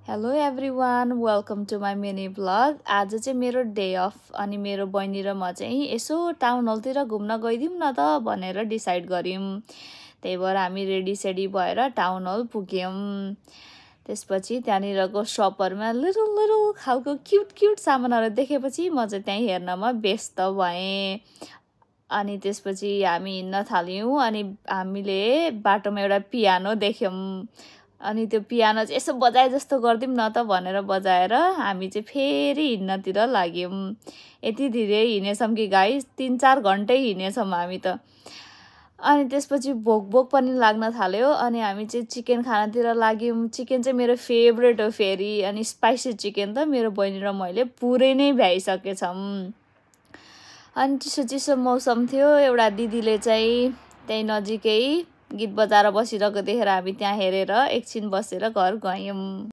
Hello everyone welcome to my mini vlog. आज चाहिँ मेरो डे अफ अनि मेरो बहिनी र म चाहिँ यसो टाउन हलतिर घुम्न गइदिउँ न त भनेर डिसाइड गर्यौँ। त्यही भएर हामी रेडी सेडी भएर टाउन हल पुग्यौँ। त्यसपछि त्यहाँनिरको सपहरूमा लिटल लिटल खालको क्युट क्युट सामानहरू देखेपछि म चाहिँ त्यहीँ हेर्नमा व्यस्त भएँ। अनि त्यसपछि हामी हिँड्न थाल्यौँ अनि हामीले बाटोमा एउटा पियानो देख्यौँ। अनि त्यो पियानो चाहिँ यसो बजाए जस्तो गरिदिउँ न त भनेर बजाएर हामी चाहिँ फेरि हिँड्नतिर लाग्यौँ। यति धेरै हिँडेछौँ कि गाइस 3-4 घन्टै हिँडेछौँ हामी त। अनि त्यसपछि भोक पनि लाग्न थाल्यो अनि हामी चाहिँ चिकन खानातिर लाग्यौँ। चिकन चाहिँ मेरो फेभरेट हो फेरि, अनि स्पाइसी चिकन त मेरो बहिनी र मैले पुरै नै भ्याइसकेछौँ। अनि चिसो चिसो मौसम थियो। एउटा दिदीले चाहिँ त्यही नजिकै गीत बजाएर बसिरहेको देखेर हामी त्यहाँ हेरेर एकछिन बसेर घर गयौँ।